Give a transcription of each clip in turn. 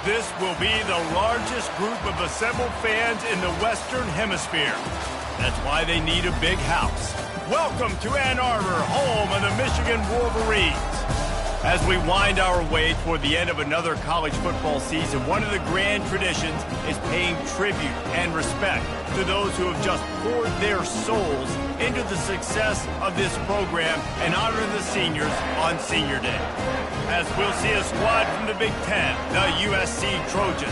This will be the largest group of assembled fans in the Western Hemisphere. That's why they need a big house. Welcome to Ann Arbor, home of the Michigan Wolverines. As we wind our way toward the end of another college football season, one of the grand traditions is paying tribute and respect to those who have just poured their souls into the success of this program and honor the seniors on Senior Day. As we'll see a squad from the Big Ten, the USC Trojans,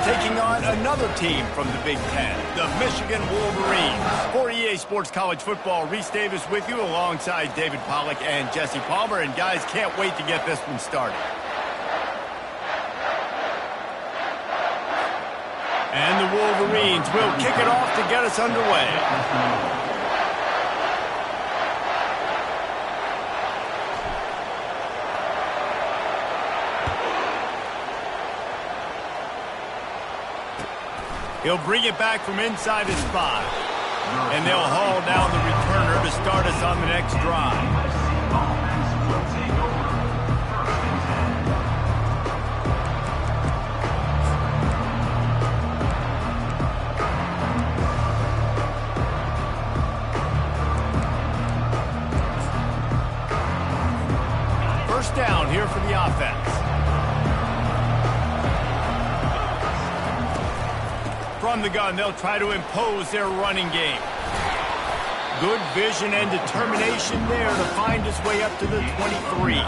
taking on another team from the Big Ten, the Michigan Wolverines. For EA Sports College Football, Reese Davis with you alongside David Pollack and Jesse Palmer. And guys, can't wait to get this one started. And the Wolverines will kick it off to get us underway. He'll bring it back from inside his 5. And they'll haul down the returner to start us on the next drive. First down here for the offense. From the gun, they'll try to impose their running game. Good vision and determination there to find his way up to the 23.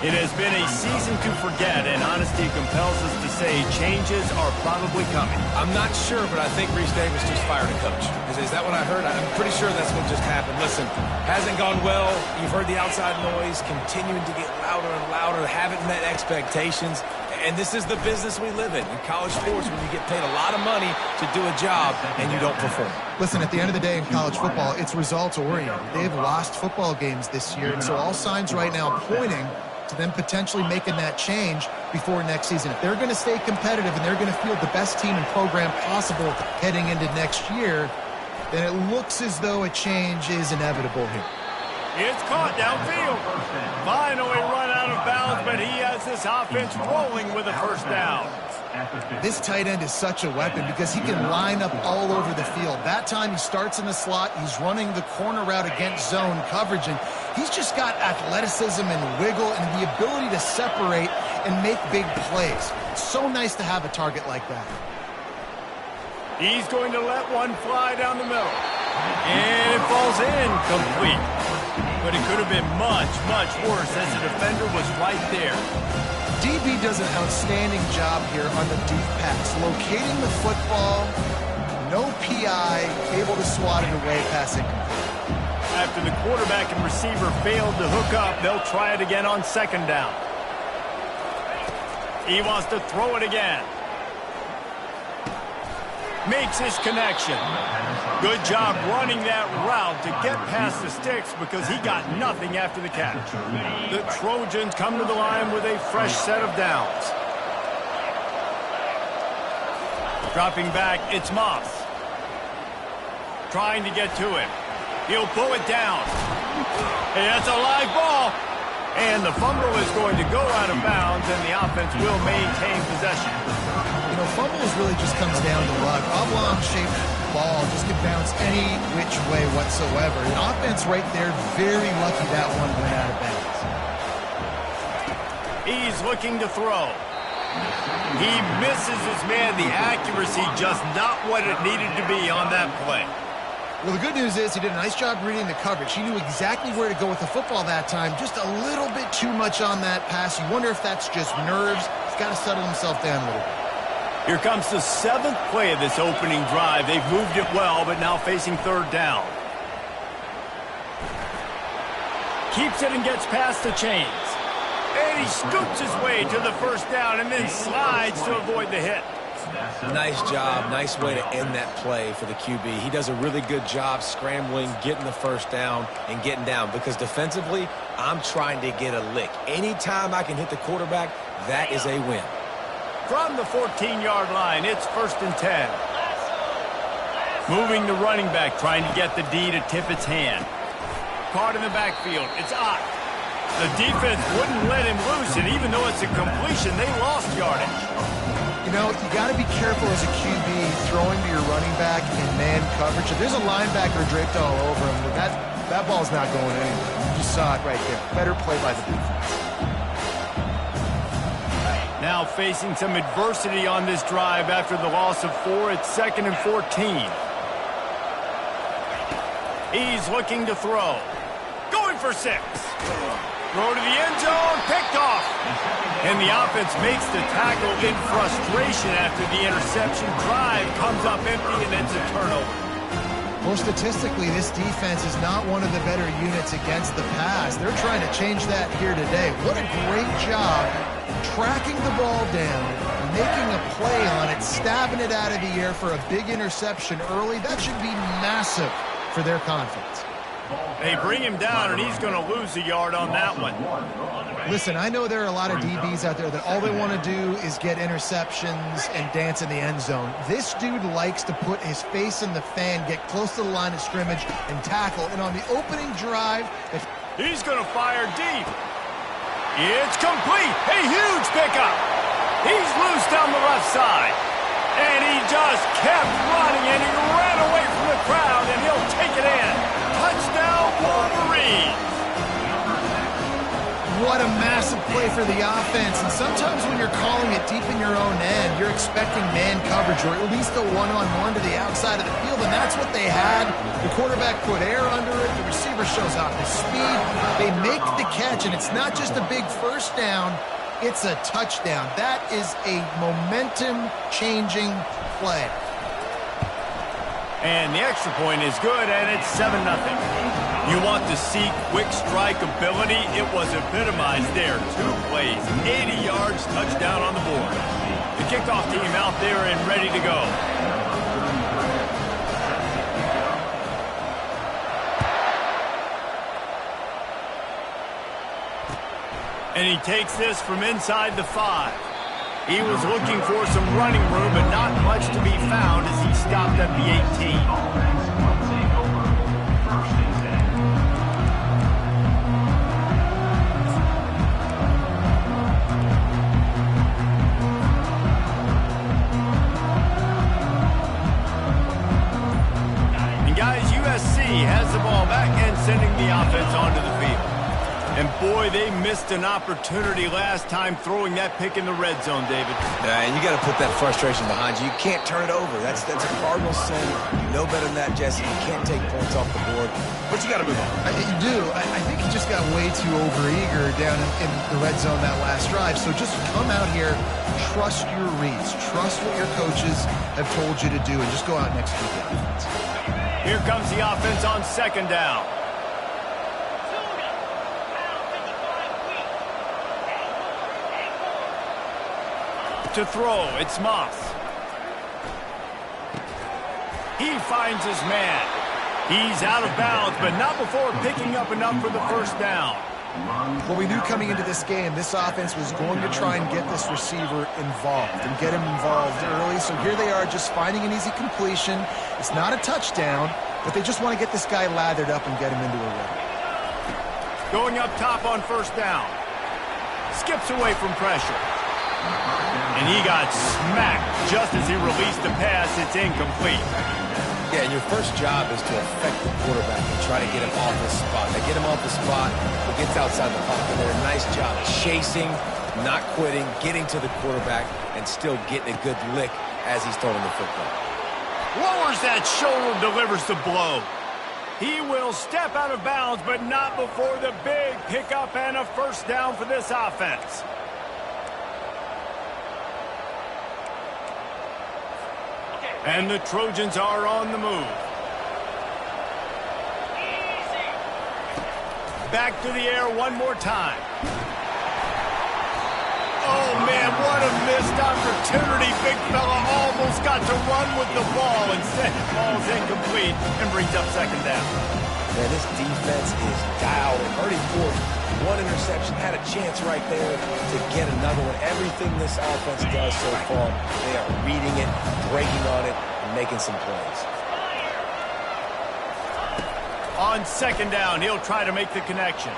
It has been a season to forget, and honesty compels us to say changes are probably coming. I'm not sure, but I think Reese Davis just fired a coach. Is that what I heard? I'm pretty sure that's what just happened. Listen, hasn't gone well. You've heard the outside noise, continuing to get louder and louder, haven't met expectations. And this is the business we live in college sports, when you get paid a lot of money to do a job and you don't perform. Listen, at the end of the day in college football, it's results-oriented. They've lost football games this year, and so all signs right now pointing to them potentially making that change before next season. If they're going to stay competitive and they're going to field the best team and program possible heading into next year, then it looks as though a change is inevitable here. It's caught downfield. Finally run out of bounds, but he has this offense rolling with a first down. This tight end is such a weapon because he can line up all over the field. That time he starts in the slot. He's running the corner route against zone coverage, and he's just got athleticism and wiggle and the ability to separate and make big plays. It's so nice to have a target like that. He's going to let one fly down the middle. And it falls in complete. But it could have been much, much worse as the defender was right there. DB does an outstanding job here on the deep pass, locating the football, no PI, able to swat it away, passing. After the quarterback and receiver failed to hook up, they'll try it again on second down. He wants to throw it again. Makes his connection. Good job running that route to get past the sticks because he got nothing after the catch. The Trojans come to the line with a fresh set of downs. Dropping back, it's Moss. Trying to get to it. He'll pull it down. Hey, that's a live ball. And the fumble is going to go out of bounds, and the offense will maintain possession. You know, fumbles really just comes down to luck. Oblong-shaped ball just can bounce any which way whatsoever. An offense right there, very lucky that one went out of bounds. He's looking to throw. He misses his man. The accuracy just not what it needed to be on that play. Well, the good news is he did a nice job reading the coverage. He knew exactly where to go with the football that time. Just a little bit too much on that pass. You wonder if that's just nerves. He's got to settle himself down a little bit. Here comes the 7th play of this opening drive. They've moved it well, but now facing third down. Keeps it and gets past the chains. And he scoops his way to the first down and then slides to avoid the hit. Nice job. Nice way to end that play for the QB. He does a really good job scrambling, getting the first down, and getting down. Because defensively, I'm trying to get a lick. Anytime I can hit the quarterback, that is a win. From the 14-yard line, it's 1st and 10. Moving the running back, trying to get the D to tip its hand. Caught in the backfield. It's Ott. The defense wouldn't let him loose, and even though it's a completion, they lost yardage. You know, you got to be careful as a QB throwing to your running back in man coverage. If there's a linebacker draped all over him, that ball's not going anywhere. You just saw it right there. Better play by the defense. Now facing some adversity on this drive after the loss of 4. It's 2nd and 14. He's looking to throw. Going for 6. Throw to the end zone, picked off. And the offense makes the tackle in frustration after the interception. Drive comes up empty, and it's a turnover. Well, statistically, this defense is not one of the better units against the pass. They're trying to change that here today. What a great job tracking the ball down, making a play on it, stabbing it out of the air for a big interception early. That should be massive for their confidence. They bring him down, and he's going to lose a yard on that one. Listen, I know there are a lot of DBs out there that all they want to do is get interceptions and dance in the end zone. This dude likes to put his face in the fan, get close to the line of scrimmage, and tackle. And on the opening drive, he's going to fire deep. It's complete. A huge pickup. He's loose down the left side. And he just kept running, and he ran away from the crowd, and he'll take it in. Touchdown, Wolverines. What a massive play for the offense. And sometimes when you're calling it deep in your own end, you're expecting man coverage or at least a one-on-one to the outside of the field, and that's what they had. The quarterback put air under it. The receiver shows off his speed. They make the catch, and it's not just a big first down. It's a touchdown. That is a momentum-changing play. And the extra point is good, and it's 7-0. You want to see quick strike ability? It was epitomized there. 2 plays, 80 yards, touchdown on the board. The kickoff team out there and ready to go. And he takes this from inside the 5. He was looking for some running room, but not much to be found as he stopped at the 18. Has the ball back and sending the offense onto the field. And boy, they missed an opportunity last time throwing that pick in the red zone, David. Yeah, and you got to put that frustration behind you. You can't turn it over. That's a cardinal sin. You know better than that, Jesse. You can't take points off the board. But you got to move on. You do. I think he just got way too overeager down in the red zone that last drive. So just come out here, trust your reads, trust what your coaches have told you to do, and just go out and execute the offense. Here comes the offense on 2nd down. To throw, it's Moss. He finds his man. He's out of bounds, but not before picking up enough for the first down. Well, we knew coming into this game, this offense was going to try and get this receiver involved and get him involved early. So here they are just finding an easy completion. It's not a touchdown, but they just want to get this guy lathered up and get him into a rhythm. Going up top on 1st down. Skips away from pressure. And he got smacked just as he released the pass. It's incomplete. Yeah, and your first job is to affect the quarterback and try to get him off the spot. They get him off the spot, he gets outside the pocket. They did a nice job chasing, not quitting, getting to the quarterback, and still getting a good lick as he's throwing the football. Lowers that shoulder, delivers the blow. He will step out of bounds, but not before the big pickup and a 1st down for this offense. And the Trojans are on the move. Back to the air one more time. Oh, man, what a missed opportunity. Big fella almost got to run with the ball. Instead, it falls incomplete and brings up 2nd down. Man, this defense is dialed and already forced one interception. Had a chance right there to get another one. Everything this offense does so far, they are reading it, breaking on it, and making some plays. On 2nd down, he'll try to make the connection.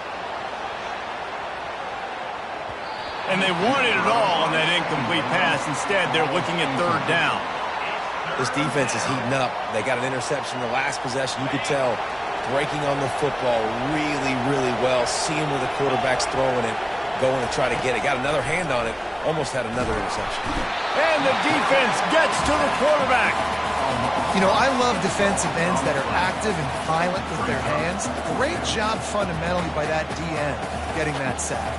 And they wanted it all on that incomplete pass. Instead, they're looking at third down. This defense is heating up. They got an interception in the last possession. You could tell breaking on the football really, really well. Seeing where the quarterback's throwing it, going to try to get it. Got another hand on it. Almost had another interception. And the defense gets to the quarterback. You know, I love defensive ends that are active and violent with their hands. Great job fundamentally by that DN getting that sack.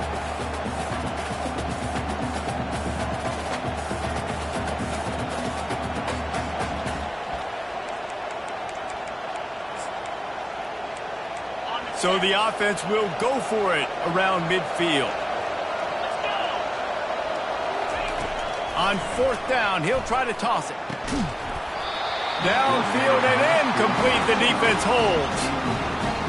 So the offense will go for it around midfield. On fourth down, he'll try to toss it. Downfield and incomplete. The defense holds.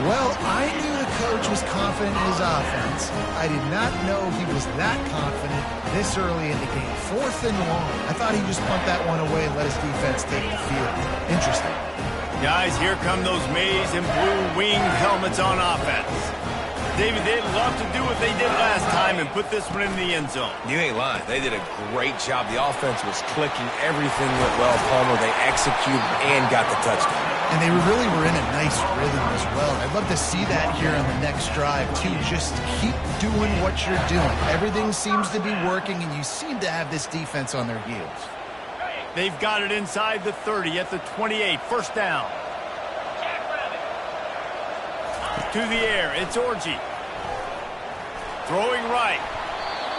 Well, I knew the coach was confident in his offense. I did not know he was that confident this early in the game. Fourth and long. I thought he'd just punt that one away and let his defense take the field. Interesting. Guys, here come those maize and blue winged helmets on offense. David, they'd love to do what they did last time and put this one in the end zone. You ain't lying. They did a great job. The offense was clicking. Everything went well, Palmer. They executed and got the touchdown. And they really were in a nice rhythm as well. I'd love to see that here on the next drive, too. Just keep doing what you're doing. Everything seems to be working, and you seem to have this defense on their heels. They've got it inside the 30 at the 28. First down. To the air. It's Orji. Throwing right.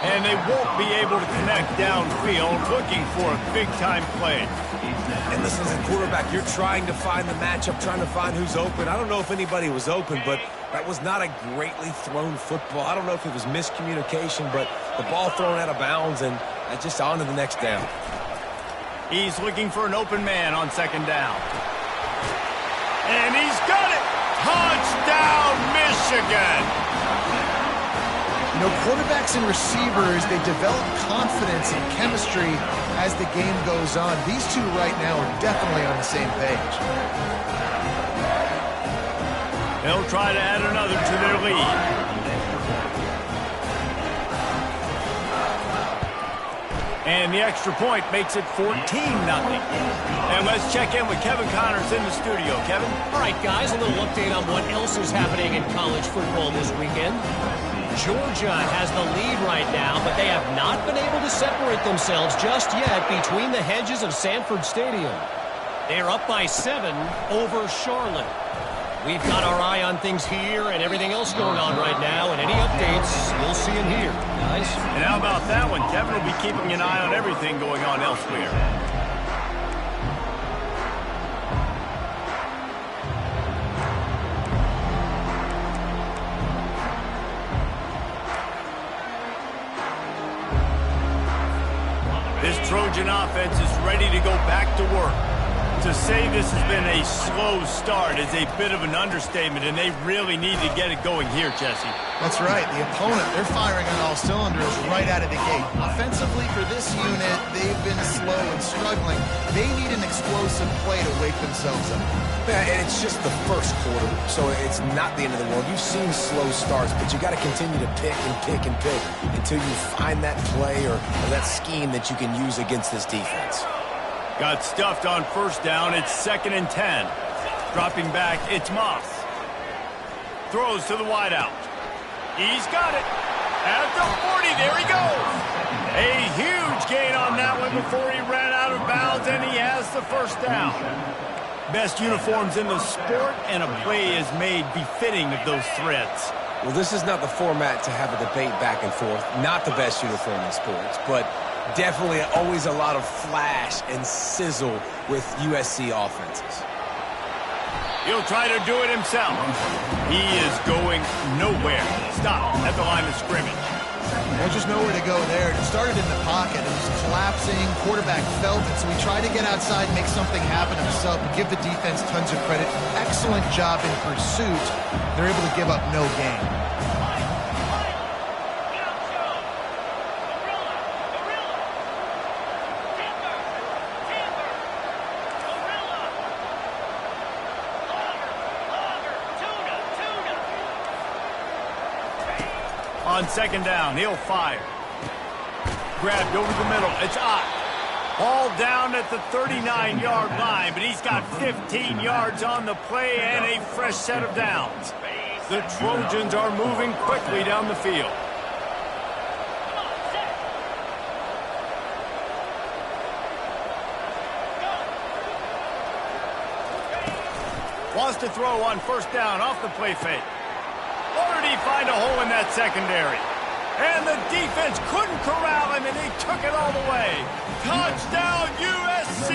And they won't be able to connect downfield, looking for a big-time play. And listen, as a quarterback, you're trying to find the matchup, trying to find who's open. I don't know if anybody was open, but that was not a greatly thrown football. I don't know if it was miscommunication, but the ball thrown out of bounds and just on to the next down. He's looking for an open man on second down. And he's got it! Touchdown, Michigan! You know, quarterbacks and receivers, they develop confidence and chemistry as the game goes on. These two right now are definitely on the same page. They'll try to add another to their lead. And the extra point makes it 14-0. And let's check in with Kevin Connors in the studio. Kevin? All right, guys, a little update on what else is happening in college football this weekend. Georgia has the lead right now, but they have not been able to separate themselves just yet between the hedges of Sanford Stadium. They're up by 7 over Charlotte. We've got our eye on things here and everything else going on right now, and any updates, you'll see in here, guys. And how about that one? Kevin will be keeping an eye on everything going on elsewhere. This Trojan offense is ready to go back to work. To say this has been a slow start is a bit of an understatement, and they really need to get it going here, Jesse. That's right. The opponent, they're firing on all cylinders right out of the gate. Offensively, for this unit, they've been slow and struggling. They need an explosive play to wake themselves up. Yeah, and it's just the first quarter, so it's not the end of the world. You've seen slow starts, but you got to continue to pick and pick and pick until you find that play or that scheme that you can use against this defense. Got stuffed on first down. It's 2nd and 10. Dropping back, it's Moss. Throws to the wideout. He's got it. At the 40, there he goes. A huge gain on that one before he ran out of bounds, and he has the first down. Best uniforms in the sport, and a play is made befitting of those threads. Well, this is not the format to have a debate back and forth. Not the best uniform in sports, but definitely always a lot of flash and sizzle with USC offenses. He'll try to do it himself. He is going nowhere. Stop at the line of scrimmage. There's just nowhere to go there. It started in the pocket. It was collapsing. Quarterback felt it, so he tried to get outside and make something happen himself and give the defense tons of credit. Excellent job in pursuit. They're able to give up no gain. On second down, he'll fire. Grabbed over the middle. It's Ott. Ball down at the 39-yard line, but he's got 15 yards on the play and a fresh set of downs. The Trojans are moving quickly down the field. Wants to throw on first down off the play fake. Or did he find a hole in that secondary? And the defense couldn't corral him, and he took it all the way. Touchdown, USC!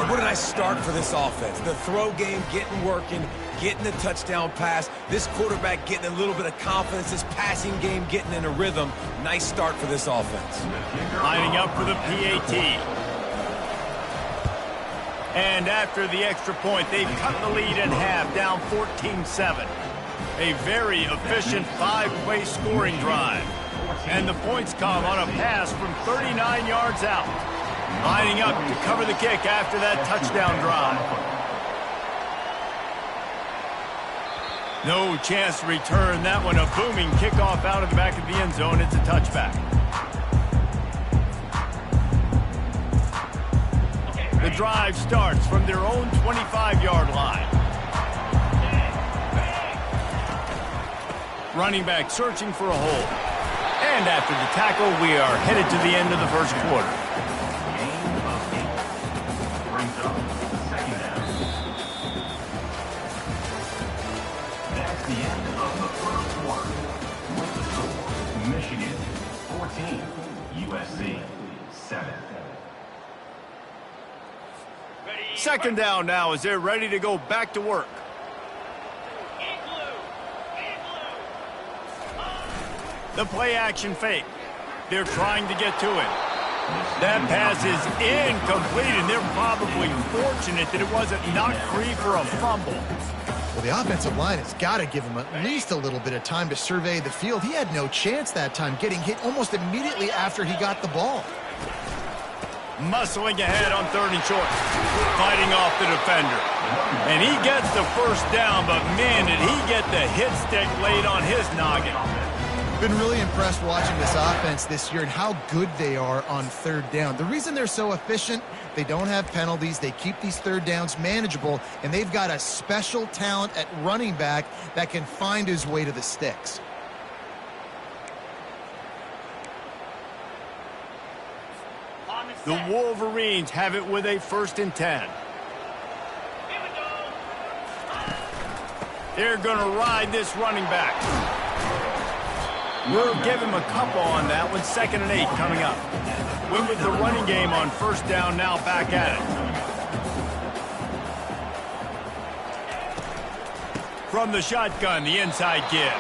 What a nice start for this offense. The throw game getting working, getting the touchdown pass. This quarterback getting a little bit of confidence. This passing game getting in a rhythm. Nice start for this offense. Lining up for the PAT. And after the extra point, they've cut the lead in half, down 14-7. A very efficient 5-play scoring drive. And the points come on a pass from 39 yards out. Lining up to cover the kick after that touchdown drive. No chance to return that one. A booming kickoff out of the back of the end zone. It's a touchback. The drive starts from their own 25-yard line. Running back searching for a hole. And after the tackle, we are headed to the end of the first quarter. That's the end of the first quarter. With the score, Michigan 14, USC 7. Second down now as they're ready to go back to work. The play action fake. They're trying to get to it. That pass is incomplete, and they're probably fortunate that it wasn't knocked free for a fumble. Well, the offensive line has got to give him at least a little bit of time to survey the field. He had no chance that time, getting hit almost immediately after he got the ball. Muscling ahead on 3rd and short. Fighting off the defender. And he gets the first down, but man, did he get the hit stick laid on his noggin. Been really impressed watching this offense this year and how good they are on 3rd down. The reason they're so efficient, they don't have penalties. They keep these 3rd downs manageable, and they've got a special talent at running back that can find his way to the sticks. The Wolverines have it with a 1st and 10. They're going to ride this running back. We'll give him a couple on that one. 2nd and 8 coming up. Went with the running game on 1st down, now back at it. From the shotgun, the inside give.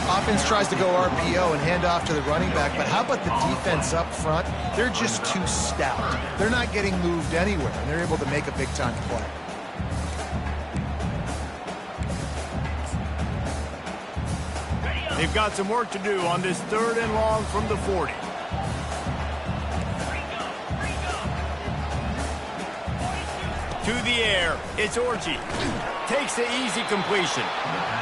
Offense tries to go RPO and hand off to the running back, but how about the defense up front? They're just too stout. They're not getting moved anywhere, and they're able to make a big-time play. They've got some work to do on this 3rd and long from the 40. To the air, it's Orji. Takes the easy completion.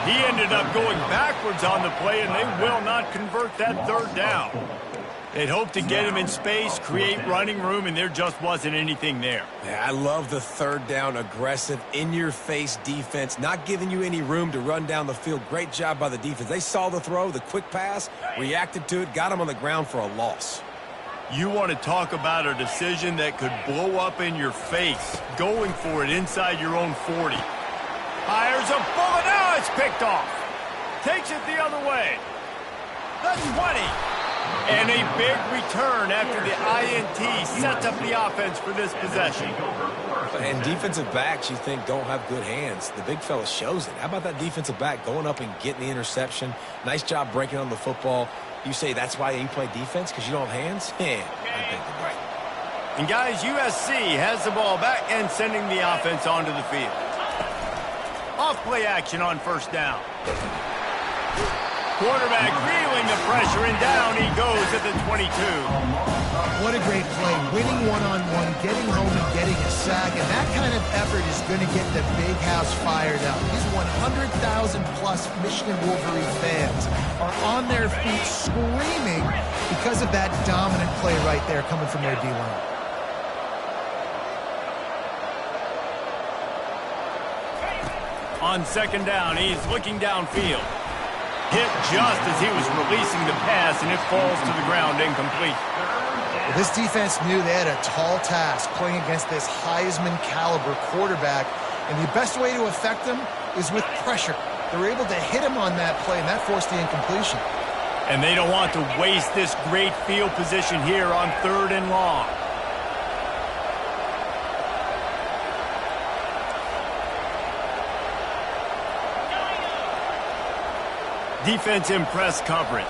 He ended up going backwards on the play, and they will not convert that 3rd down. They'd hoped to get him in space, create running room, and there just wasn't anything there. Yeah, I love the 3rd down, aggressive, in-your-face defense, not giving you any room to run down the field. Great job by the defense. They saw the throw, the quick pass, reacted to it, got him on the ground for a loss. You want to talk about a decision that could blow up in your face, going for it inside your own 40. Fires a bullet. Now it's picked off. Takes it the other way. The 20. And a big return after the INT sets up the offense for this possession. And defensive backs, you think, don't have good hands. The big fella shows it. How about that defensive back going up and getting the interception? Nice job breaking on the football. You say that's why you play defense, because you don't have hands? Yeah, I think you're right. And guys, USC has the ball back and sending the offense onto the field. Off play action on 1st down. Quarterback feeling the pressure, and down he goes at the 22. What a great play. Winning one-on-one, getting home and getting a sack, and that kind of effort is going to get the big house fired up. These 100,000-plus Michigan Wolverine fans are on their feet screaming because of that dominant play right there coming from their D-line. On second down, he's looking downfield. Hit just as he was releasing the pass, and it falls to the ground incomplete. Well, this defense knew they had a tall task playing against this Heisman caliber quarterback, and the best way to affect him is with pressure. They were able to hit him on that play, and that forced the incompletion. And they don't want to waste this great field position here on 3rd and long. Defense in press coverage.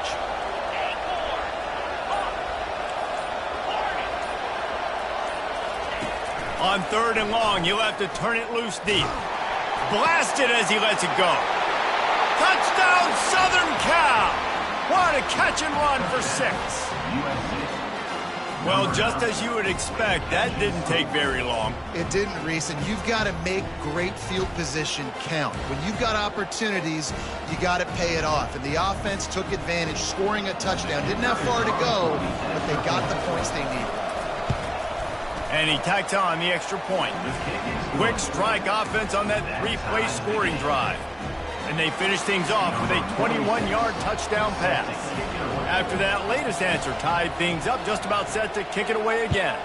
On 3rd and long, he'll have to turn it loose deep. Blasted as he lets it go. Touchdown, Southern Cal! What a catch and run for 6. Well, just as you would expect, that didn't take very long. It didn't, Reese, and you've got to make great field position count. When you've got opportunities, you got to pay it off. And the offense took advantage, scoring a touchdown. Didn't have far to go, but they got the points they needed. And he tacked on the extra point. Quick strike offense on that 3-play scoring drive. And they finished things off with a 21-yard touchdown pass. After that latest answer tied things up, just about set to kick it away again.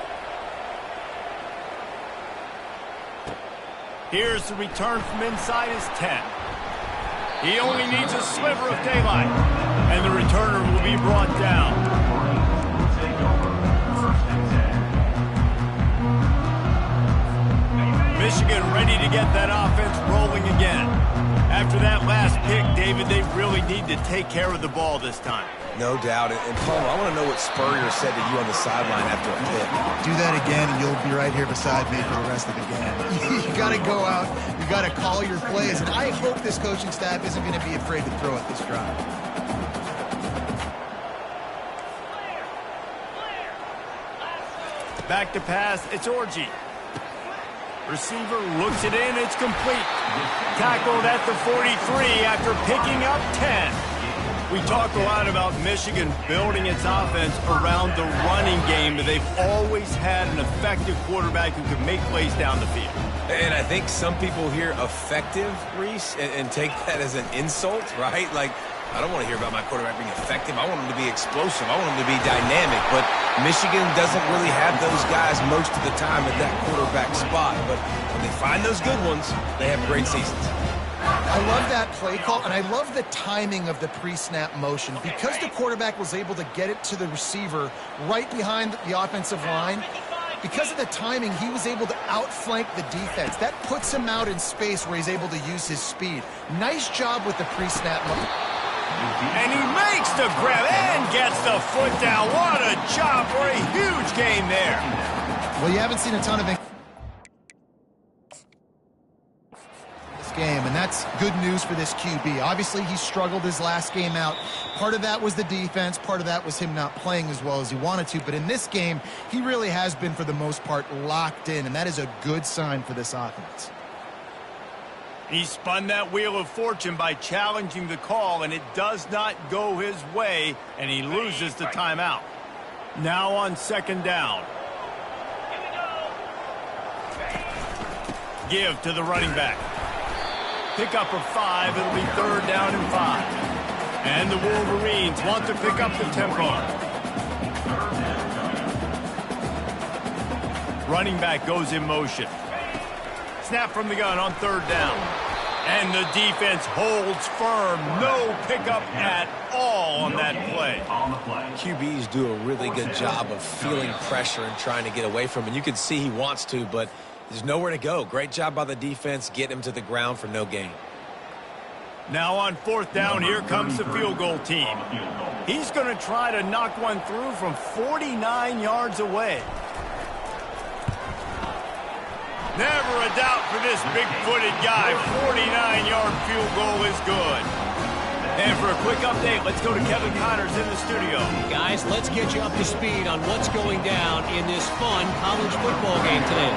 Here's the return from inside his 10. He only needs a sliver of daylight, and the returner will be brought down. Michigan ready to get that offense rolling again. After that last pick, David, they really need to take care of the ball this time. No doubt. And Palmer, I want to know what Spurrier said to you on the sideline after a pick. Do that again, and you'll be right here beside me for the rest of the game. You got to go out. You got to call your plays, and I hope this coaching staff isn't going to be afraid to throw at this drive. Back to pass, it's Orji. Receiver looks it in, it's complete. Tackled at the 43 after picking up 10. We talk a lot about Michigan building its offense around the running game, but they've always had an effective quarterback who can make plays down the field. And I think some people hear effective, Reese, and take that as an insult, right? Like, I don't want to hear about my quarterback being effective. I want him to be explosive. I want him to be dynamic. But Michigan doesn't really have those guys most of the time at that quarterback spot. But when they find those good ones, they have great seasons. I love that play call, and I love the timing of the pre-snap motion. Because the quarterback was able to get it to the receiver right behind the offensive line, because of the timing, he was able to outflank the defense. That puts him out in space where he's able to use his speed. Nice job with the pre-snap motion. And he makes the grab and gets the foot down. What a job for a huge gain there. Well, you haven't seen a ton of this game, and that's good news for this QB. Obviously, he struggled his last game out. Part of that was the defense. Part of that was him not playing as well as he wanted to. But in this game, he really has been, for the most part, locked in, and that is a good sign for this offense. He spun that wheel of fortune by challenging the call, and it does not go his way, and he loses the timeout. Now on second down. Give to the running back. Pick up of 5. It'll be 3rd down and 5. And the Wolverines want to pick up the tempo. Running back goes in motion. Snap from the gun on 3rd down. And the defense holds firm. No pickup at all on that play. QBs do a really good job of feeling pressure and trying to get away from it. You can see he wants to, but there's nowhere to go. Great job by the defense, getting him to the ground for no gain. Now on 4th down, here comes the field goal team. He's going to try to knock one through from 49 yards away. Never a doubt for this big-footed guy. 49-yard field goal is good. And for a quick update, let's go to Kevin Connors in the studio. Guys, let's get you up to speed on what's going down in this fun college football game today.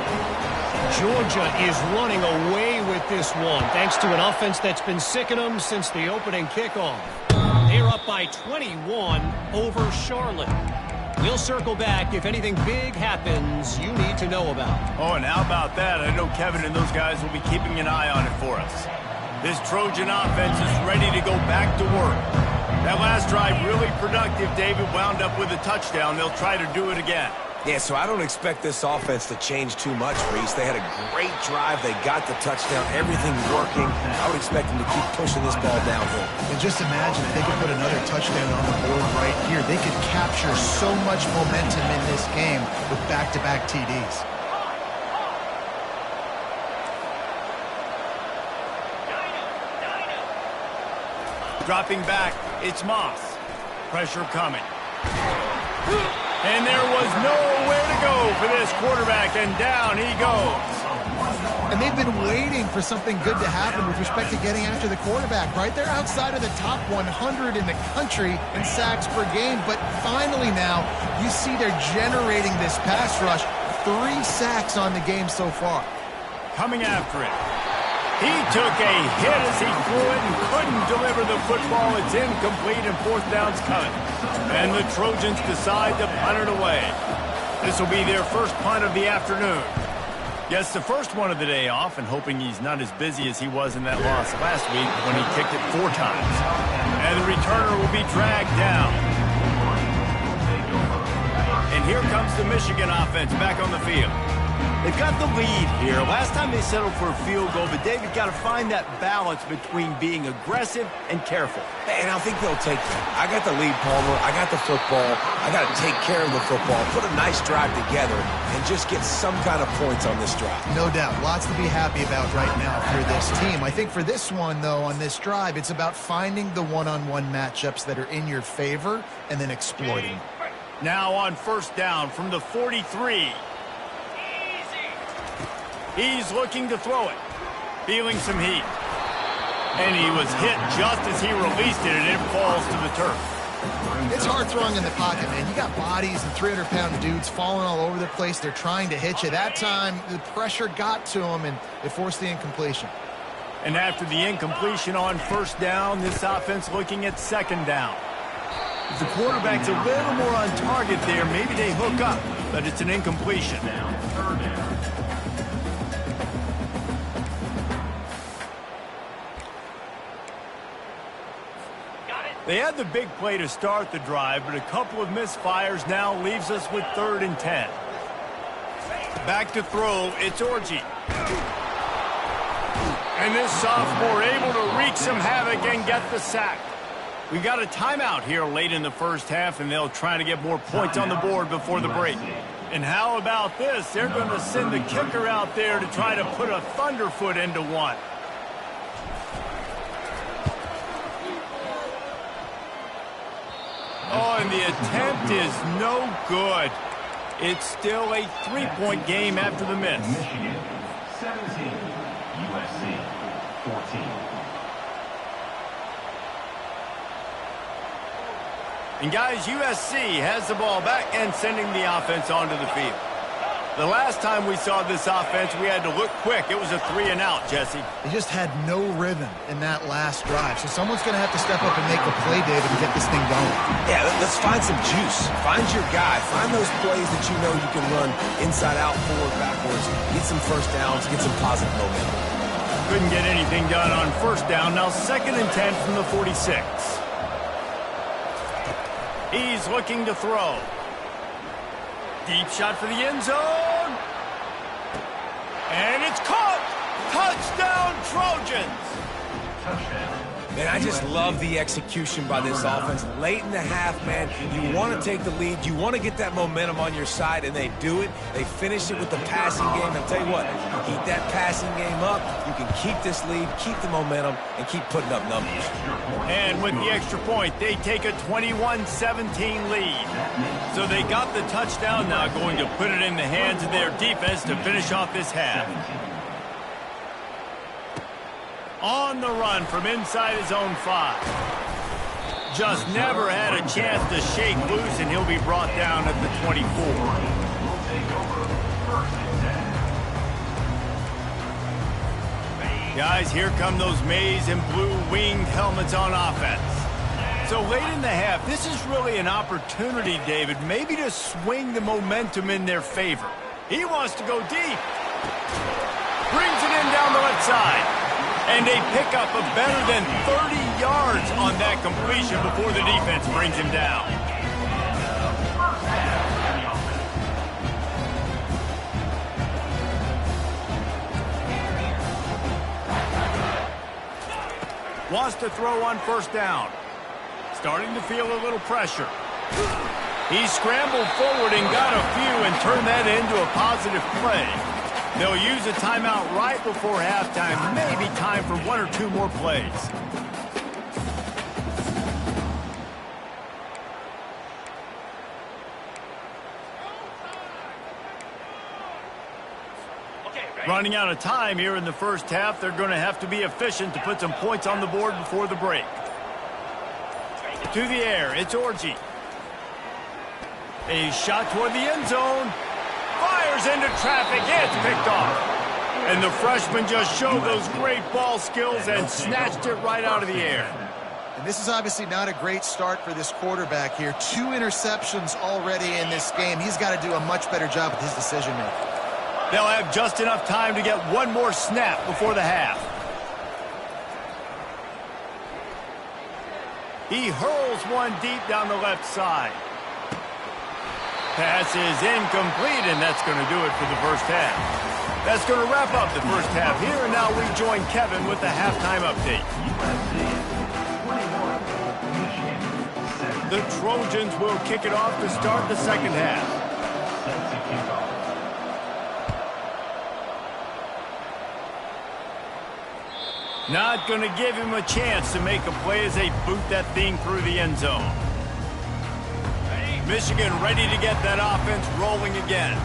Georgia is running away with this one, thanks to an offense that's been sicking them since the opening kickoff. They're up by 21 over Charlotte. We'll circle back if anything big happens you need to know about. Oh, and how about that? I know Kevin and those guys will be keeping an eye on it for us. This Trojan offense is ready to go back to work. That last drive really productive. David wound up with a touchdown. They'll try to do it again. Yeah, so I don't expect this offense to change too much, Reese. They had a great drive. They got the touchdown. Everything's working. I would expect them to keep pushing this ball downhill. And just imagine if they could put another touchdown on the board right here. They could capture so much momentum in this game with back-to-back TDs. Dropping back, it's Moss. Pressure coming. And there was nowhere to go for this quarterback, and down he goes. And they've been waiting for something good to happen with respect to getting after the quarterback, right? They're outside of the top 100 in the country in sacks per game, but finally now you see they're generating this pass rush. 3 sacks on the game so far. Coming after it. He took a hit as he threw it and couldn't deliver the football. It's incomplete and 4th down's coming. And the Trojans decide to punt it away. This will be their first punt of the afternoon. Yes, the first one of the day off, and hoping he's not as busy as he was in that loss last week when he kicked it 4 times. And the returner will be dragged down. And here comes the Michigan offense back on the field. They've got the lead here. Last time they settled for a field goal, but David got to find that balance between being aggressive and careful. And I think they'll take that. I got the lead, Palmer. I got the football. I got to take care of the football, put a nice drive together, and just get some kind of points on this drive. No doubt. Lots to be happy about right now for this team. I think for this one, though, on this drive, it's about finding the one-on-one matchups that are in your favor and then exploiting. Now on 1st down from the 43. He's looking to throw it. Feeling some heat. And he was hit just as he released it, and it falls to the turf. It's hard throwing in the pocket, man. You got bodies and 300-pound dudes falling all over the place. They're trying to hit you. That time, the pressure got to him, and it forced the incompletion. And after the incompletion on 1st down, this offense looking at 2nd down. If the quarterback's a little more on target there, maybe they hook up, but it's an incompletion. They had the big play to start the drive, but a couple of misfires now leaves us with 3rd and 10. Back to throw, it's Orji. And this sophomore able to wreak some havoc and get the sack. We've got a timeout here late in the first half, and they'll try to get more points on the board before the break. And how about this? They're going to send the kicker out there to try to put a thunderfoot into one. Oh, and the attempt is no good. It's still a 3-point game after the miss. Michigan 17, USC 14. And guys, USC has the ball back and sending the offense onto the field. The last time we saw this offense, we had to look quick. It was a 3-and-out, Jesse. They just had no rhythm in that last drive. So someone's going to have to step up and make a play, David, and get this thing going. Yeah, let's find some juice. Find your guy. Find those plays that you know you can run inside out, forward, backwards. Get some 1st downs. Get some positive momentum. Couldn't get anything done on 1st down. Now 2nd and 10 from the 46. He's looking to throw. Deep shot for the end zone. And it's caught. Touchdown, Trojans. Touchdown. Man, I just love the execution by this offense. Late in the half, man, you want to take the lead. You want to get that momentum on your side, and they do it. They finish it with the passing game. I'll tell you what, you keep that passing game up, you can keep this lead, keep the momentum, and keep putting up numbers. And with the extra point, they take a 21-17 lead. So they got the touchdown, now going to put it in the hands of their defense to finish off this half. On the run from inside his own 5. Just never had a chance to shake loose, and he'll be brought down at the 24. Will take over first and 10. Guys, here come those maize and blue winged helmets on offense. So late in the half, this is really an opportunity, David, maybe to swing the momentum in their favor. He wants to go deep. Brings it in down the left side. And a pickup of better than 30 yards on that completion before the defense brings him down. Wants to throw on first down. Starting to feel a little pressure. He scrambled forward and got a few and turned that into a positive play. They'll use a timeout right before halftime. Maybe time for one or two more plays. Running out of time here in the first half. They're going to have to be efficient to put some points on the board before the break. To the air, it's Orji. A shot toward the end zone. Fires into traffic. It's picked off. And the freshman just showed those great ball skills and snatched it right out of the air. And this is obviously not a great start for this quarterback here. 2 interceptions already in this game. He's got to do a much better job with his decision-making. They'll have just enough time to get one more snap before the half. He hurls one deep down the left side. Pass is incomplete, and that's going to do it for the first half. That's going to wrap up the first half here, and now we join Kevin with the halftime update. The Trojans will kick it off to start the second half. Not going to give him a chance to make a play as they boot that thing through the end zone. Michigan ready to get that offense rolling again.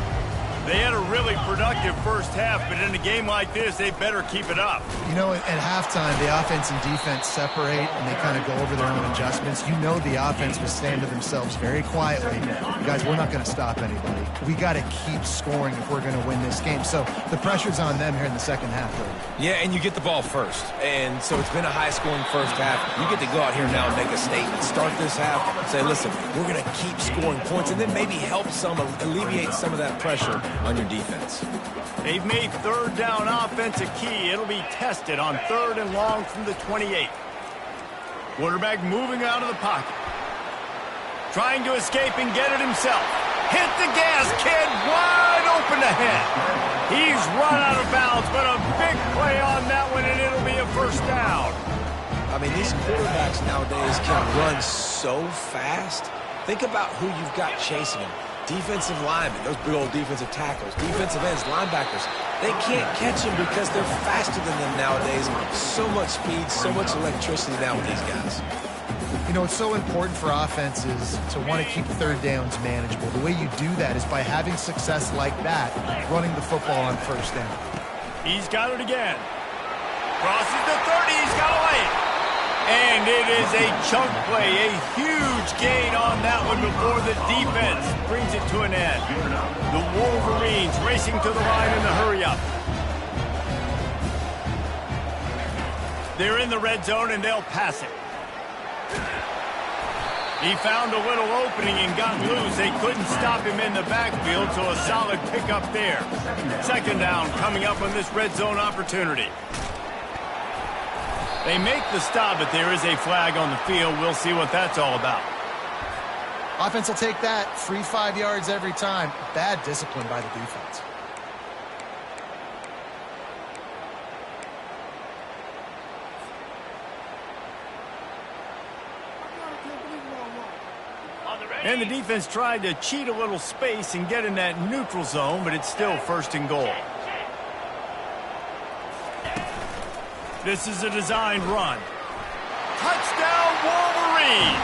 They had a really productive first half, but in a game like this, they better keep it up. You know, at halftime, the offense and defense separate, and they kind of go over their own adjustments. You know the offense was saying to themselves very quietly, guys, we're not going to stop anybody. We got to keep scoring if we're going to win this game. So the pressure's on them here in the second half, though. Yeah, and you get the ball first. And so it's been a high-scoring first half. You get to go out here now and make a statement. Start this half and say, listen, we're going to keep scoring points and then maybe help some, alleviate some of that pressure on your defense. They've made third down offense a key. It'll be tested on 3rd and long from the 28. Quarterback moving out of the pocket. Trying to escape and get it himself. Hit the gas, kid, wide open ahead. He's run out of bounds, but a big play on that one, and it'll be a first down. I mean, these quarterbacks nowadays can run so fast. Think about who you've got chasing him. Defensive linemen, those big old defensive tackles, defensive ends, linebackers, they can't catch him because they're faster than them nowadays. So much speed, so much electricity now with these guys. You know, it's so important for offenses to want to keep third downs manageable. The way you do that is by having success like that, running the football on first down. He's got it again. Crosses the 30, he's got to lay it. And it is a chunk play, a huge gain on that one before the defense brings it to an end. The Wolverines racing to the line in the hurry-up. They're in the red zone, and they'll pass it. He found a little opening and got loose. They couldn't stop him in the backfield, so a solid pickup there. Second down coming up on this red zone opportunity. They make the stop, but there is a flag on the field. We'll see what that's all about. Offense will take that. Free 5 yards every time. Bad discipline by the defense. And the defense tried to cheat a little space and get in that neutral zone, but it's still 1st and goal. This is a designed run. Touchdown, Wolverines!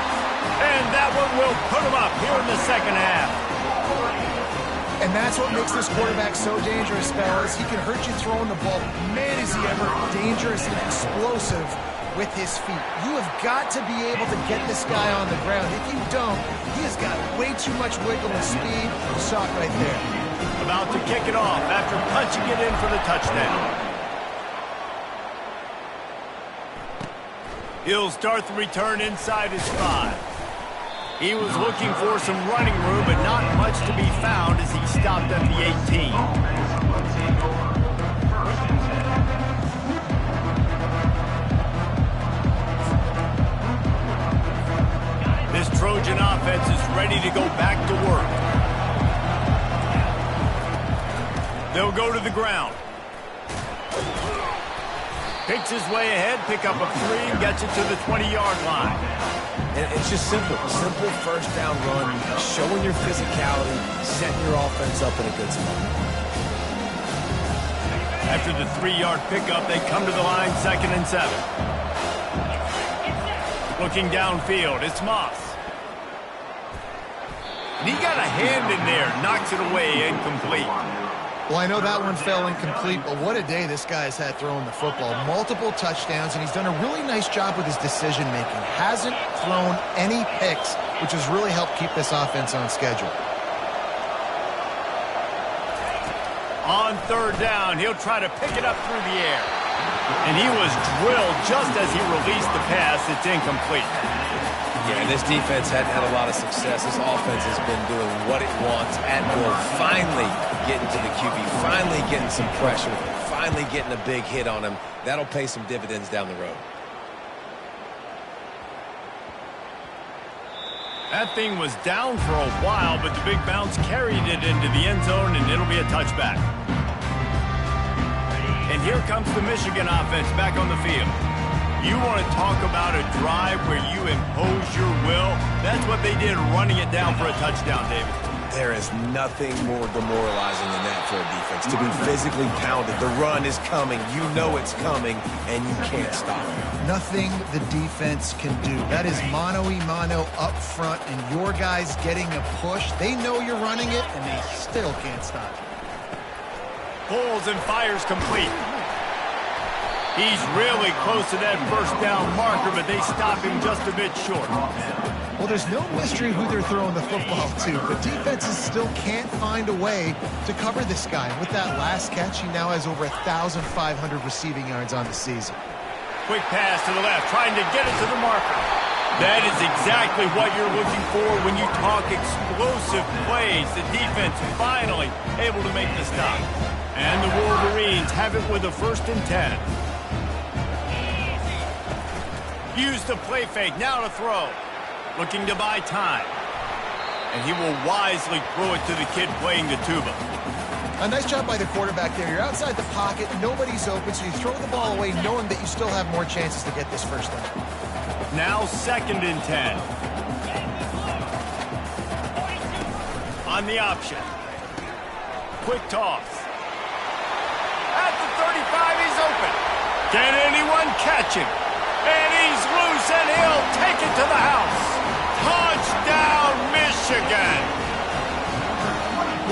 And that one will put them up here in the second half. And that's what makes this quarterback so dangerous, fellas. He can hurt you throwing the ball. Man, is he ever dangerous and explosive with his feet. You have got to be able to get this guy on the ground. If you don't, he has got way too much wiggle and speed. Shot right there. About to kick it off after punching it in for the touchdown. He'll start the return inside his 5. He was looking for some running room, but not much to be found as he stopped at the 18. This Trojan offense is ready to go back to work. They'll go to the ground. Picks his way ahead, pick up a 3, and gets it to the 20-yard line. And it's just simple first down run, showing your physicality, setting your offense up in a good spot. After the 3-yard pickup, they come to the line, 2nd and 7. Looking downfield, it's Moss. And he got a hand in there, knocks it away, incomplete. Well, I know that one fell incomplete, but what a day this guy's had throwing the football. Multiple touchdowns, and he's done a really nice job with his decision-making. Hasn't thrown any picks, which has really helped keep this offense on schedule. On 3rd down, he'll try to pick it up through the air. And he was drilled just as he released the pass. It's incomplete. Yeah, this defense hadn't had a lot of success. This offense has been doing what it wants at will. Finally getting to the QB, finally getting some pressure, finally getting a big hit on him. That'll pay some dividends down the road. That thing was down for a while, but the big bounce carried it into the end zone, and it'll be a touchback. And here comes the Michigan offense back on the field. You want to talk about a drive where you impose your will? That's what they did, running it down for a touchdown, David. There is nothing more demoralizing than that for a defense. To be physically pounded, the run is coming, you know it's coming, and you can't stop it. Nothing the defense can do. That is mano-a-mano up front, and your guys getting a push. They know you're running it, and they still can't stop it. Pulls and fires complete. He's really close to that first down marker, but they stop him just a bit short. Well, there's no mystery who they're throwing the football to, but defenses still can't find a way to cover this guy. With that last catch, he now has over 1,500 receiving yards on the season. Quick pass to the left, trying to get it to the marker. That is exactly what you're looking for when you talk explosive plays. The defense finally able to make the stop. And the Wolverines have it with a 1st and 10. Use the play fake, now to throw. Looking to buy time. And he will wisely throw it to the kid playing the tuba. A nice job by the quarterback there. You're outside the pocket, nobody's open, so you throw the ball away knowing that you still have more chances to get this first down. Now 2nd and 10. On the option. Quick toss. At the 35, he's open. Can anyone catch him? And he's loose, and he'll take it to the house. Touchdown, Michigan!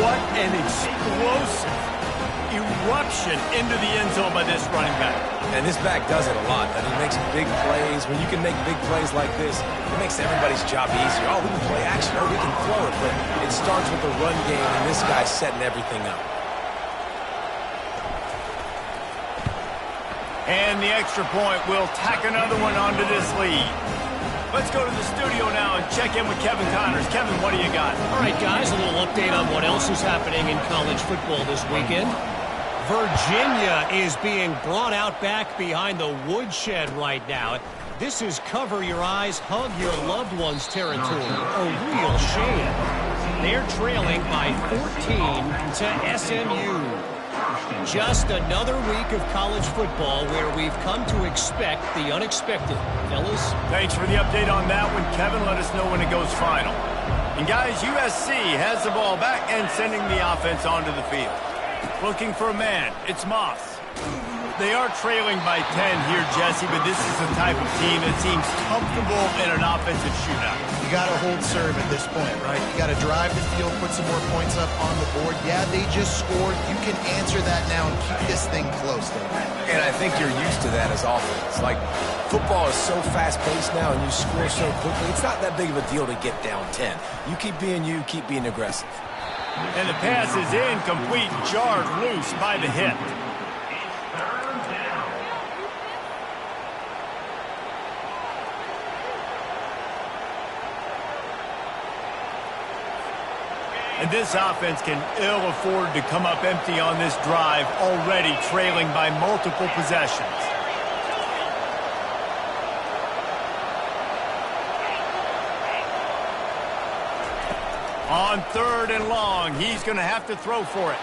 What an explosive eruption into the end zone by this running back. And this back does it a lot. I mean, he makes big plays. When you can make big plays like this, it makes everybody's job easier. Oh, we can play action, or we can throw it. But it starts with the run game, and this guy's setting everything up. And the extra point will tack another one onto this lead. Let's go to the studio now and check in with Kevin Connors. Kevin, what do you got? All right, guys, a little update on what else is happening in college football this weekend. Virginia is being brought out back behind the woodshed right now. This is cover your eyes, hug your loved ones territory. A real shame. They're trailing by 14 to SMU. Just another week of college football where we've come to expect the unexpected. Fellas? Thanks for the update on that one, Kevin. Let us know when it goes final. And guys, USC has the ball back and sending the offense onto the field. Looking for a man. It's Moss. They are trailing by 10 here, Jesse, but this is the type of team that seems comfortable in an offensive shootout. You got to hold serve at this point, right? You got to drive the field, put some more points up on the board. Yeah, they just scored. You can answer that now and keep this thing close, David. And I think you're used to that as offense. Like, football is so fast-paced now and you score so quickly, it's not that big of a deal to get down 10. You keep being aggressive. And the pass is incomplete, jarred loose by the hit. And this offense can ill afford to come up empty on this drive, already trailing by multiple possessions. On 3rd and long, he's going to have to throw for it.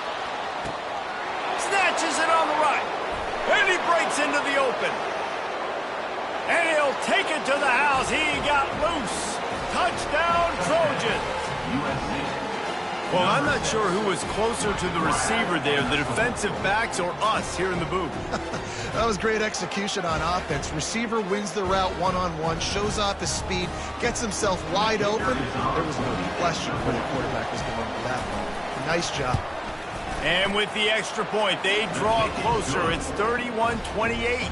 Snatches it on the right. And he breaks into the open. And he'll take it to the house. He got loose. Touchdown, Trojans. Well, I'm not sure who was closer to the receiver there, the defensive backs or us here in the booth. That was great execution on offense. Receiver wins the route one-on-one, shows off his speed, gets himself wide open. There was no question where the quarterback was going for that one. Nice job. And with the extra point, they draw closer. It's 31-28.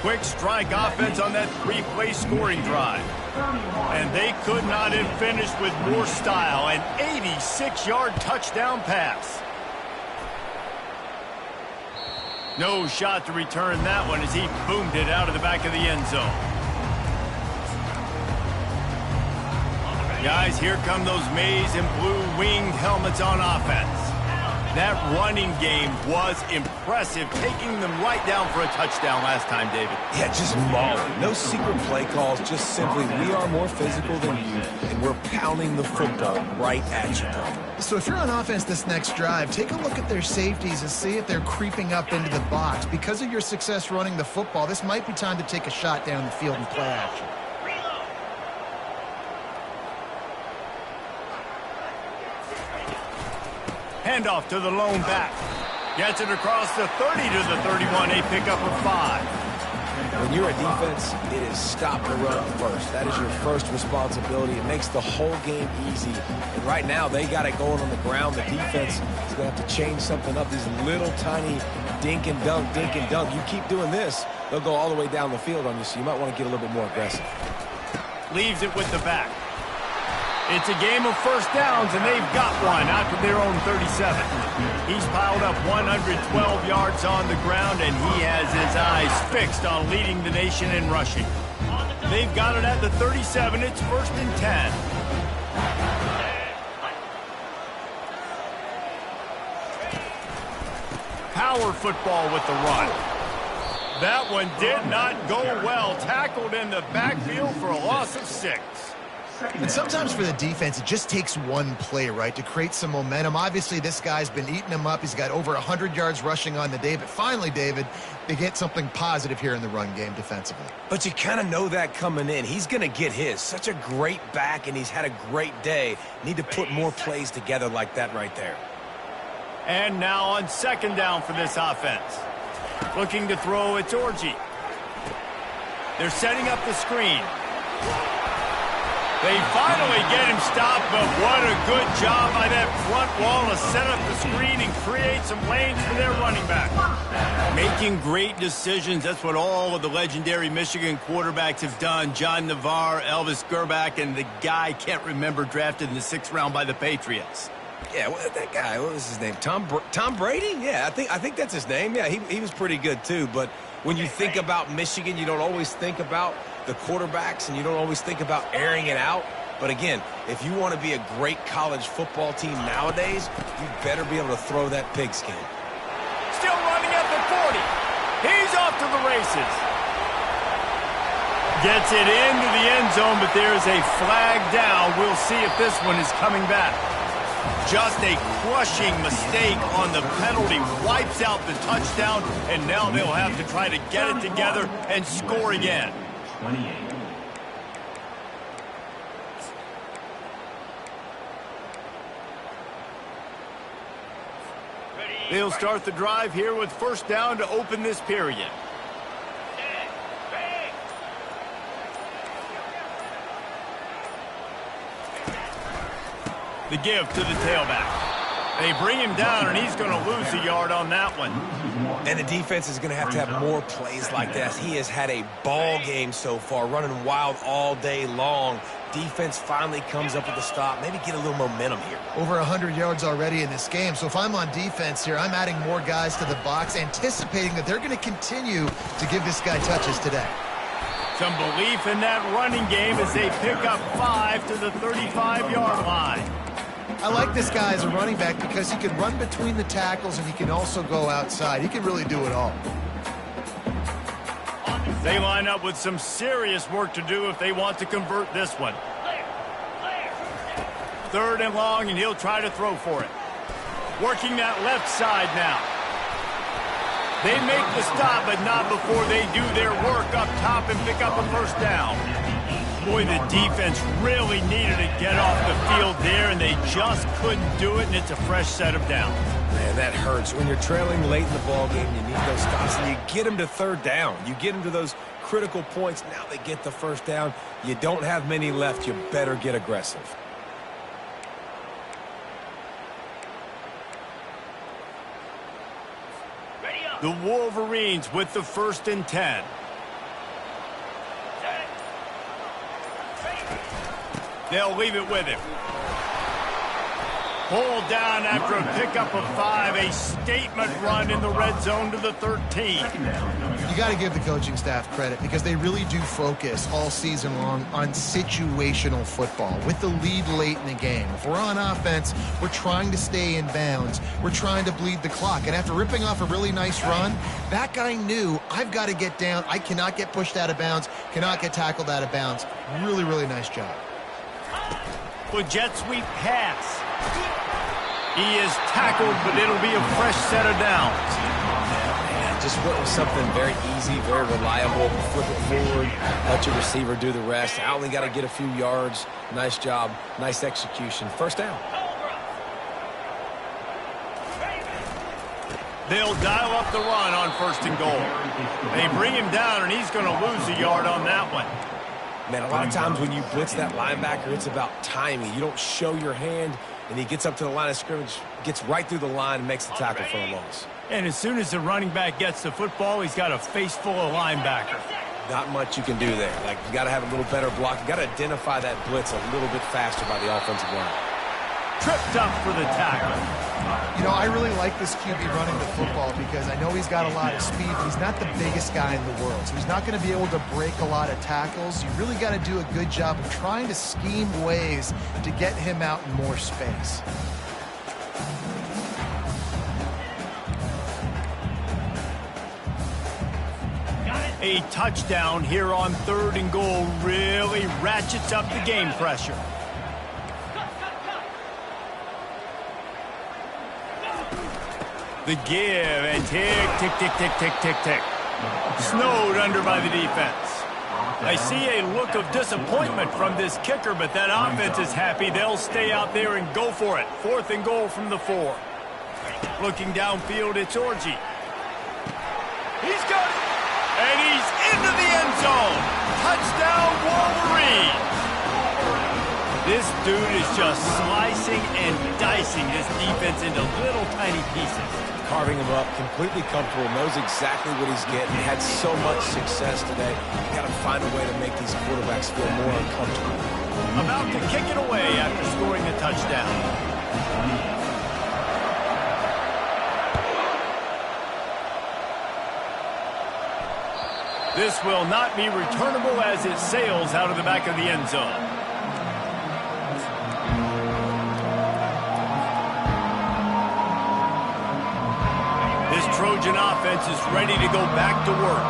Quick strike offense on that 3-play scoring drive. And they could not have finished with more style. An 86-yard touchdown pass. No shot to return that one as he boomed it out of the back of the end zone. Guys, here come those maize and blue winged helmets on offense. That running game was impressive, taking them right down for a touchdown last time, David. Yeah, just mauling. No secret play calls, just simply we are more physical than you, and we're pounding the football right at you, bro. So if you're on offense this next drive, take a look at their safeties and see if they're creeping up into the box. Because of your success running the football, this might be time to take a shot down the field and play action. Handoff to the lone back. Gets it across the 30 to the 31. A pickup of 5. When you're a defense, it is stop the run first. That is your first responsibility. It makes the whole game easy. And right now, they got it going on the ground. The defense is going to have to change something up. These little tiny dink and dunk, dink and dunk. You keep doing this, they'll go all the way down the field on you, so you might want to get a little bit more aggressive. Leaves it with the back. It's a game of first downs, and they've got one out to their own 37. He's piled up 112 yards on the ground, and he has his eyes fixed on leading the nation in rushing. They've got it at the 37. It's 1st and 10. Power football with the run. That one did not go well. Tackled in the backfield for a loss of 6. And sometimes for the defense, it just takes one play, right, to create some momentum. Obviously, this guy's been eating him up. He's got over 100 yards rushing on the day. But finally, David, they get something positive here in the run game defensively. But you kind of know that coming in. He's going to get his. Such a great back, and he's had a great day. Need to put more plays together like that right there. And now on 2nd down for this offense. Looking to throw, it's Orji. They're setting up the screen. They finally get him stopped, but what a good job by that front wall to set up the screen and create some lanes for their running back. Making great decisions, that's what all of the legendary Michigan quarterbacks have done. John Navarre, Elvis Gerbach, and the guy I can't remember drafted in the 6th round by the Patriots. Yeah, that guy, what was his name? Tom Brady? Yeah, I think that's his name. Yeah, he was pretty good too, but when you think about Michigan, you don't always think about the quarterbacks, and you don't always think about airing it out. But again, if you want to be a great college football team nowadays, you better be able to throw that pigskin. Still running at the 40. He's off to the races. Gets it into the end zone, but there's a flag down. We'll see if this one is coming back. Just a crushing mistake on the penalty. Wipes out the touchdown, and now they'll have to try to get it together and score again. 28. They'll start the drive here with first down to open this period. The give to the tailback. They bring him down, and he's going to lose a yard on that one. And the defense is going to have more plays like this. He has had a ball game so far, running wild all day long. Defense finally comes up with a stop. Maybe get a little momentum here. Over 100 yards already in this game. So if I'm on defense here, I'm adding more guys to the box, anticipating that they're going to continue to give this guy touches today. Some belief in that running game as they pick up 5 to the 35-yard line. I like this guy as a running back because he can run between the tackles and he can also go outside. He can really do it all. They line up with some serious work to do if they want to convert this one. 3rd and long, and he'll try to throw for it. Working that left side now. They make the stop, but not before they do their work up top and pick up a first down. Boy, the defense really needed to get off the field there, and they just couldn't do it, and it's a fresh set of downs. Man, that hurts. When you're trailing late in the ball game, you need those stops, and you get them to 3rd down. You get them to those critical points. Now they get the first down. You don't have many left. You better get aggressive. The Wolverines with the 1st and 10. They'll leave it with him. Pulled down after a pickup of 5. A statement run in the red zone to the 13. You got to give the coaching staff credit because they really do focus all season long on situational football with the lead late in the game. If we're on offense, we're trying to stay in bounds. We're trying to bleed the clock. And after ripping off a really nice run, that guy knew, I've got to get down. I cannot get pushed out of bounds, cannot get tackled out of bounds. Really, really nice job. With jet sweep pass. He is tackled, but it'll be a fresh set of downs. Man, just went with something very easy, very reliable. Flip it forward, let your receiver do the rest. I only got to get a few yards. Nice job, nice execution. First down. They'll dial up the run on 1st and goal. They bring him down, and he's going to lose a yard on that one. Man, a lot of times when you blitz that linebacker, it's about timing. You don't show your hand, and he gets up to the line of scrimmage, gets right through the line, and makes the tackle for a loss. And as soon as the running back gets the football, he's got a face full of linebacker. Not much you can do there. Like, you got to have a little better block. You got to identify that blitz a little bit faster by the offensive line. Tripped up for the tackle. You know, I really like this QB running the football because I know he's got a lot of speed, but he's not the biggest guy in the world. So he's not going to be able to break a lot of tackles. You really got to do a good job of trying to scheme ways to get him out in more space. A touchdown here on 3rd and goal really ratchets up the game pressure. The give, and tick, tick, tick, tick, tick, tick, tick. Snowed under by the defense. I see a look of disappointment from this kicker, but that offense is happy. They'll stay out there and go for it. 4th and goal from the 4. Looking downfield, it's Orji. He's got it, and he's into the end zone. Touchdown, Wolverine. This dude is just slicing and dicing this defense into little tiny pieces. Carving him up, completely comfortable, knows exactly what he's getting. He had so much success today. You got to find a way to make these quarterbacks feel more uncomfortable. About to kick it away after scoring a touchdown. This will not be returnable as it sails out of the back of the end zone. Trojan offense is ready to go back to work.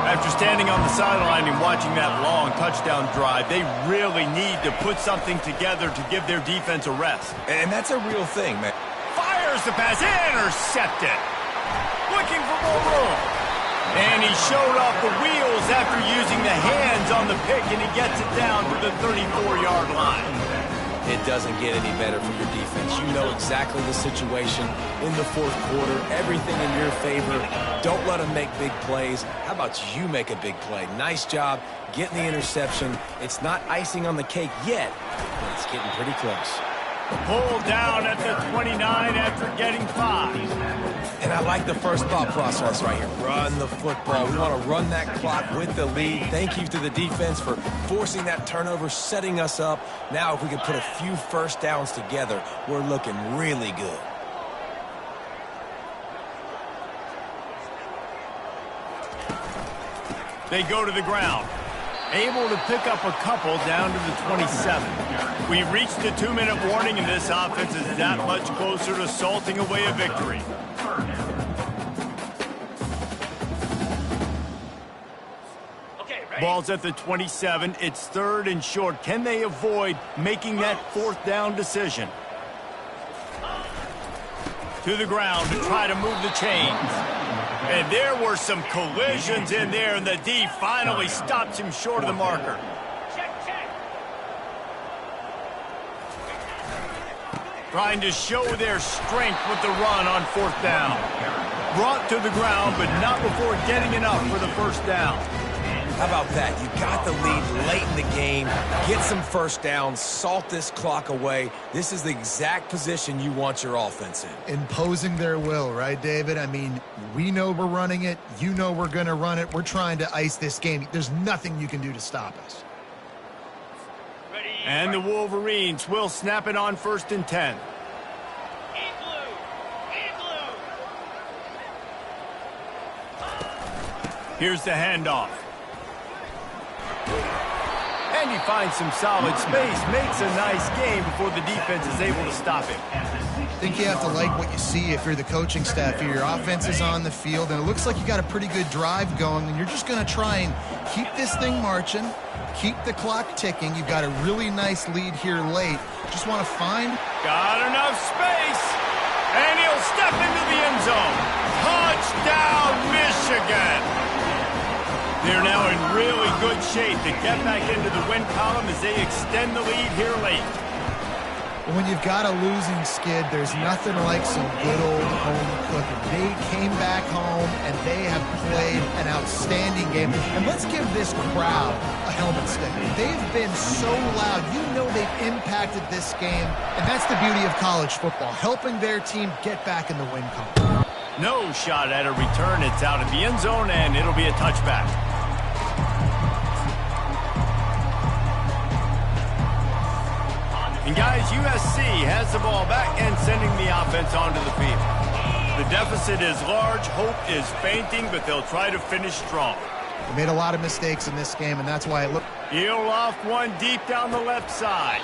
After standing on the sideline and watching that long touchdown drive, they really need to put something together to give their defense a rest. And that's a real thing, man. Fires the pass, intercepted. Looking for more room. And he showed off the wheels after using the hands on the pick, and he gets it down to the 34-yard line. It doesn't get any better for your defense. You know exactly the situation in the fourth quarter, everything in your favor. Don't let them make big plays. How about you make a big play? Nice job getting the interception. It's not icing on the cake yet, but it's getting pretty close. Pulled down at the 29 after getting 5. And I like the first thought process right here. Run the football. We want to run that clock with the lead. Thank you to the defense for forcing that turnover, setting us up. Now if we can put a few first downs together, we're looking really good. They go to the ground. Able to pick up a couple down to the 27. We've reached the 2-minute warning, and this offense is that much closer to salting away a victory. Ball's at the 27. It's 3rd and short. Can they avoid making that 4th down decision? To the ground to try to move the chains. And there were some collisions in there, and the D finally stops him short of the marker. Trying to show their strength with the run on 4th down. Brought to the ground, but not before getting enough for the first down. How about that? You got the lead late in the game. Get some first downs. Salt this clock away. This is the exact position you want your offense in. Imposing their will, right, David? I mean, we know we're running it. You know we're going to run it. We're trying to ice this game. There's nothing you can do to stop us. And the Wolverines will snap it on 1st and 10. Here's the handoff. And he finds some solid space, makes a nice game before the defense is able to stop him. I think you have to like what you see if you're the coaching staff here. Your offense is on the field, and it looks like you got a pretty good drive going, and you're just going to try and keep this thing marching, keep the clock ticking. You've got a really nice lead here late. Just want to find... Got enough space, and he'll step into the end zone. Touchdown, Michigan! They're now in really good shape to get back into the win column as they extend the lead here late. When you've got a losing skid, there's nothing like some good old home cooking. They came back home, and they have played an outstanding game. And let's give this crowd a helmet stick. They've been so loud. You know they've impacted this game, and that's the beauty of college football, helping their team get back in the win column. No shot at a return. It's out of the end zone, and it'll be a touchback. And guys, USC has the ball back and sending the offense onto the field. The deficit is large, hope is fainting, but they'll try to finish strong. They made a lot of mistakes in this game, and that's why it looked... He'll off one deep down the left side.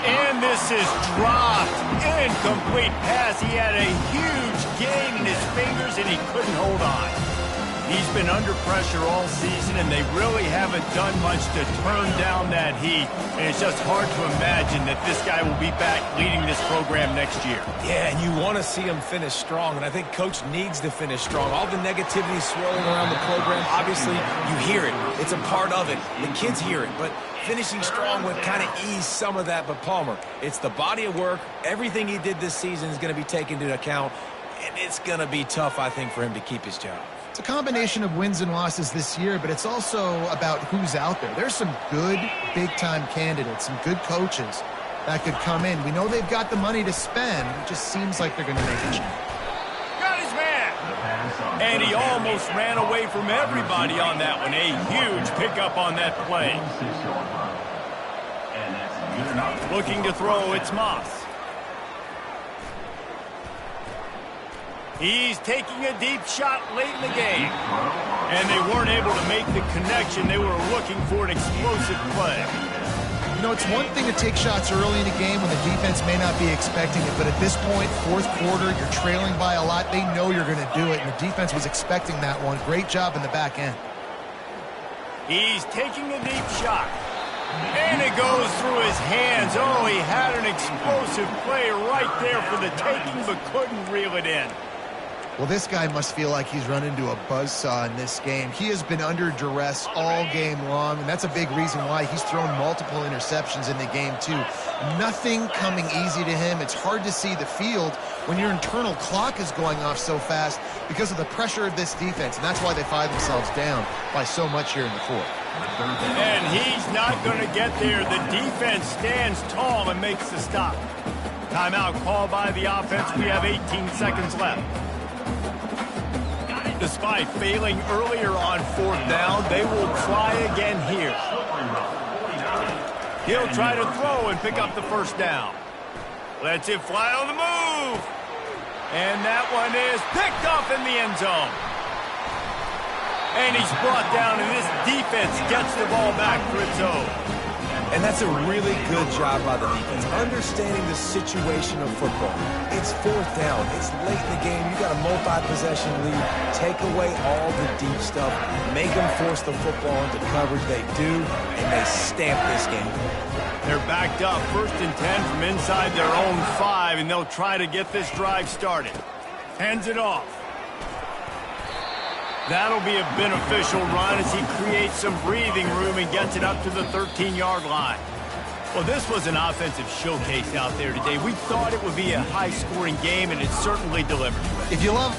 And this is dropped. Incomplete pass. He had a huge gain in his fingers, and he couldn't hold on. He's been under pressure all season, and they really haven't done much to turn down that heat. And it's just hard to imagine that this guy will be back leading this program next year. Yeah, and you want to see him finish strong, and I think Coach needs to finish strong. All the negativity swirling around the program, obviously, you hear it. It's a part of it. The kids hear it, but finishing strong would kind of ease some of that. But Palmer, it's the body of work. Everything he did this season is going to be taken into account, and it's going to be tough, I think, for him to keep his job. It's a combination of wins and losses this year, but it's also about who's out there. There's some good big-time candidates, some good coaches that could come in. We know they've got the money to spend. It just seems like they're going to make a change. Got his man! And he almost ran away from everybody on that one. A huge pickup on that play. Looking to throw, it's Moss. He's taking a deep shot late in the game. And they weren't able to make the connection. They were looking for an explosive play. You know, it's one thing to take shots early in a game when the defense may not be expecting it, but at this point, fourth quarter, you're trailing by a lot. They know you're going to do it, and the defense was expecting that one. Great job in the back end. He's taking a deep shot. And it goes through his hands. Oh, he had an explosive play right there for the taking, but couldn't reel it in. Well, this guy must feel like he's run into a buzzsaw in this game. He has been under duress all game long, and that's a big reason why he's thrown multiple interceptions in the game, too. Nothing coming easy to him. It's hard to see the field when your internal clock is going off so fast because of the pressure of this defense, and that's why they find themselves down by so much here in the fourth. And he's not going to get there. The defense stands tall and makes the stop. Timeout called by the offense. We have 18 seconds left. Despite failing earlier on fourth down, they will try again here. He'll try to throw and pick up the first down. Lets it fly on the move. And that one is picked off in the end zone. And he's brought down, and this defense gets the ball back for its own. And that's a really good job by the defense, understanding the situation of football. It's fourth down. It's late in the game. You got a multi-possession lead. Take away all the deep stuff. Make them force the football into coverage. They do, and they stamp this game. They're backed up 1st and 10 from inside their own 5, and they'll try to get this drive started. Hands it off. That'll be a beneficial run as he creates some breathing room and gets it up to the 13-yard line. Well, this was an offensive showcase out there today. We thought it would be a high-scoring game, and it certainly delivered. If you love